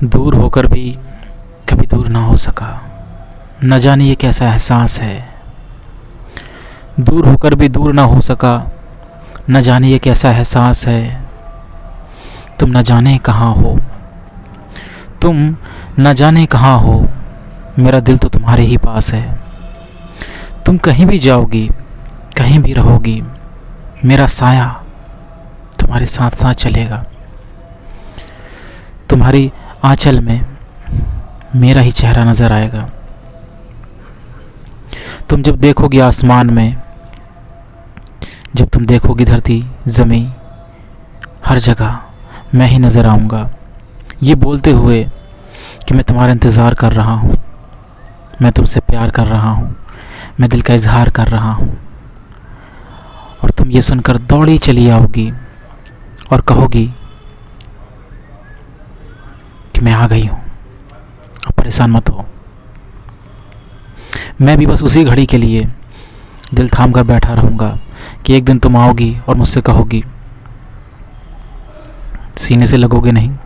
दूर होकर भी कभी दूर ना हो सका, न जाने ये कैसा एहसास है। दूर होकर भी दूर ना हो सका, न जाने ये कैसा एहसास है। तुम न जाने कहाँ हो, तुम न जाने कहाँ हो, मेरा दिल तो तुम्हारे ही पास है। तुम कहीं भी जाओगी, कहीं भी रहोगी, मेरा साया तुम्हारे साथ साथ चलेगा। तुम्हारी आंचल में मेरा ही चेहरा नज़र आएगा। तुम जब देखोगी आसमान में, जब तुम देखोगी धरती ज़मीं, हर जगह मैं ही नज़र आऊँगा, ये बोलते हुए कि मैं तुम्हारा इंतज़ार कर रहा हूँ, मैं तुमसे प्यार कर रहा हूँ, मैं दिल का इजहार कर रहा हूँ। और तुम ये सुनकर दौड़ी चली आओगी और कहोगी कि मैं आ गई हूँ, अब परेशान मत हो। मैं भी बस उसी घड़ी के लिए दिल थाम कर बैठा रहूँगा कि एक दिन तुम आओगी और मुझसे कहोगी, सीने से लगोगे नहीं,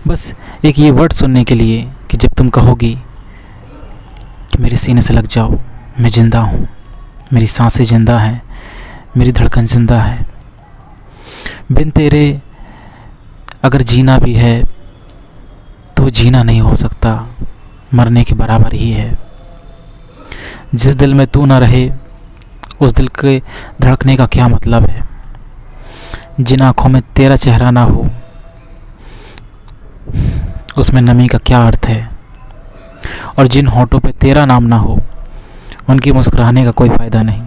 बस एक ये वर्ड सुनने के लिए कि जब तुम कहोगी कि मेरे सीने से लग जाओ, मैं ज़िंदा हूँ, मेरी सांसें ज़िंदा हैं, मेरी धड़कन ज़िंदा है। बिन तेरे अगर जीना भी है तो जीना नहीं हो सकता, मरने के बराबर ही है। जिस दिल में तू ना रहे उस दिल के धड़कने का क्या मतलब है। जिन आँखों में तेरा चेहरा ना हो उसमें नमी का क्या अर्थ है। और जिन होठों पे तेरा नाम ना हो उनके मुस्कुराने का कोई फ़ायदा नहीं।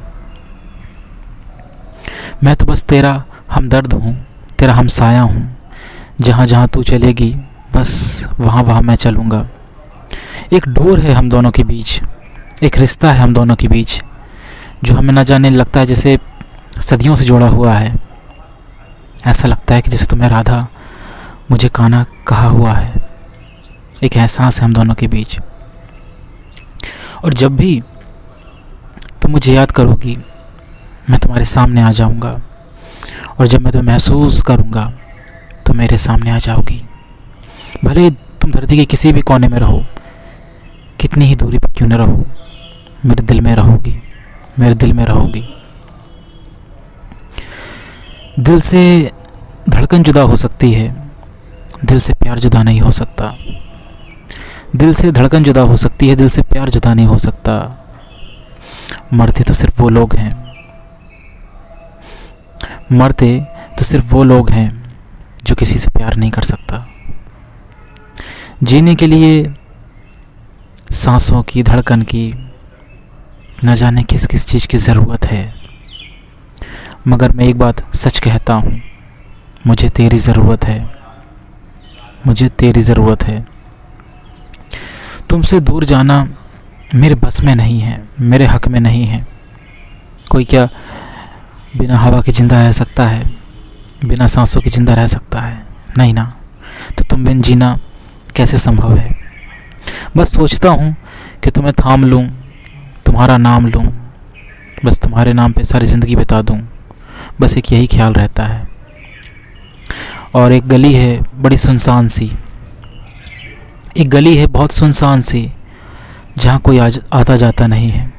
मैं तो बस तेरा हमदर्द हूँ, तेरा हमसाया हूँ, जहाँ जहाँ तू चलेगी बस वहाँ वहाँ मैं चलूँगा। एक डोर है हम दोनों के बीच, एक रिश्ता है हम दोनों के बीच, जो हमें न जाने लगता है जैसे सदियों से जुड़ा हुआ है। ऐसा लगता है कि जैसे तुम्हें राधा, मुझे कान्हा कहा हुआ है। एक एहसास है हम दोनों के बीच। और जब भी तुम मुझे याद करोगी मैं तुम्हारे सामने आ जाऊंगा, और जब मैं तुम्हें महसूस करूंगा तो मेरे सामने आ जाओगी। भले तुम धरती के किसी भी कोने में रहो, कितनी ही दूरी पर क्यों न रहो, मेरे दिल में रहोगी, मेरे दिल में रहोगी। दिल से धड़कन जुदा हो सकती है, दिल से प्यार जुदा नहीं हो सकता। दिल से धड़कन जुदा हो सकती है, दिल से प्यार जुदा नहीं हो सकता। मरते तो सिर्फ वो लोग हैं, मरते तो सिर्फ वो लोग हैं जो किसी से प्यार नहीं कर सकता। जीने के लिए सांसों की, धड़कन की, न जाने किस किस चीज़ की ज़रूरत है। मगर मैं एक बात सच कहता हूँ, मुझे तेरी ज़रूरत है, मुझे तेरी ज़रूरत है। तुमसे दूर जाना मेरे बस में नहीं है, मेरे हक में नहीं है। कोई क्या बिना हवा के ज़िंदा रह सकता है, बिना सांसों के ज़िंदा रह सकता है? नहीं ना। तो तुम बिन जीना कैसे संभव है। बस सोचता हूँ कि तुम्हें थाम लूँ, तुम्हारा नाम लूँ, बस तुम्हारे नाम पे सारी ज़िंदगी बिता दूँ, बस एक यही ख्याल रहता है। और एक गली है बड़ी सुनसान सी, एक गली है बहुत सुनसान सी, जहाँ कोई आता जाता नहीं है।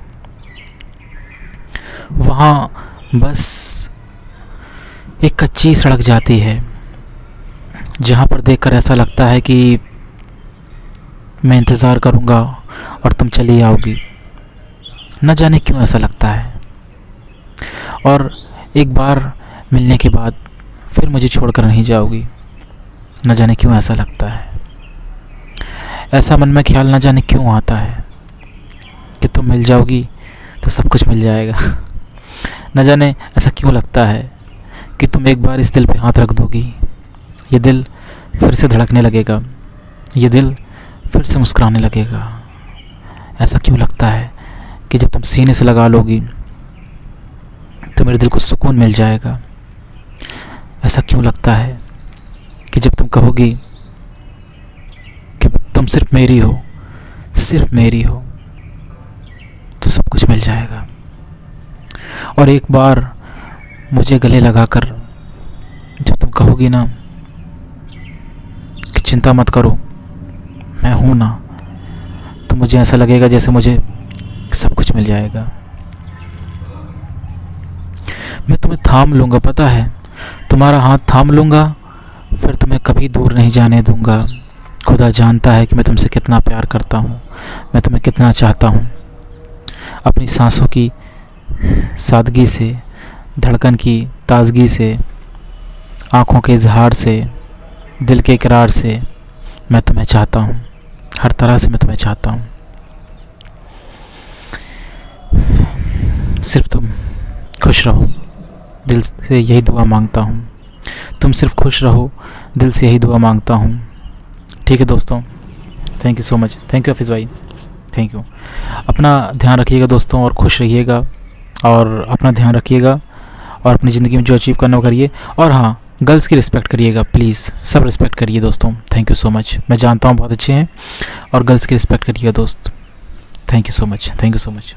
वहाँ बस एक कच्ची सड़क जाती है, जहाँ पर देखकर ऐसा लगता है कि मैं इंतज़ार करूँगा और तुम चली आओगी। न जाने क्यों ऐसा लगता है। और एक बार मिलने के बाद फिर मुझे छोड़कर नहीं जाओगी, न जाने क्यों ऐसा लगता है। ऐसा मन में ख्याल न जाने क्यों आता है कि तुम मिल जाओगी तो सब कुछ मिल जाएगा। न जाने ऐसा क्यों लगता है कि तुम एक बार इस दिल पे हाथ रख दोगी, ये दिल फिर से धड़कने लगेगा, ये दिल फिर से मुस्कुराने लगेगा। ऐसा क्यों लगता है कि जब तुम सीने से लगा लोगी तो मेरे दिल को सुकून मिल जाएगा। ऐसा क्यों लगता है कि जब तुम कहोगी कि तुम सिर्फ मेरी हो, सिर्फ मेरी हो, तो सब कुछ मिल जाएगा। और एक बार मुझे गले लगाकर जब तुम कहोगी ना कि चिंता मत करो, मैं हूँ ना, तो मुझे ऐसा लगेगा जैसे मुझे सब कुछ मिल जाएगा। मैं तुम्हें थाम लूँगा, पता है, तुम्हारा हाथ थाम लूँगा, फिर तुम्हें कभी दूर नहीं जाने दूँगा। खुदा जानता है कि मैं तुमसे कितना प्यार करता हूँ, मैं तुम्हें कितना चाहता हूँ। अपनी सांसों की सादगी से, धड़कन की ताजगी से, आँखों के इजहार से, दिल के इकरार से मैं तुम्हें चाहता हूँ। हर तरह से मैं तुम्हें चाहता हूँ। सिर्फ तुम खुश रहो, दिल से यही दुआ मांगता हूँ। तुम सिर्फ खुश रहो, दिल से यही दुआ मांगता हूँ। ठीक है दोस्तों, thank you so much. Thank you हाफिज़ भाई, थैंक यू। अपना ध्यान रखिएगा दोस्तों, और खुश रहिएगा, और अपना ध्यान रखिएगा, और अपनी ज़िंदगी में जो अचीव करना वो करिए। और हाँ, गर्ल्स की रिस्पेक्ट करिएगा प्लीज़, सब रिस्पेक्ट करिए दोस्तों। Thank you so much. मैं जानता हूँ बहुत अच्छे हैं, और गर्ल्स की रिस्पेक्ट करिएगा दोस्त। Thank you so much, thank you so much.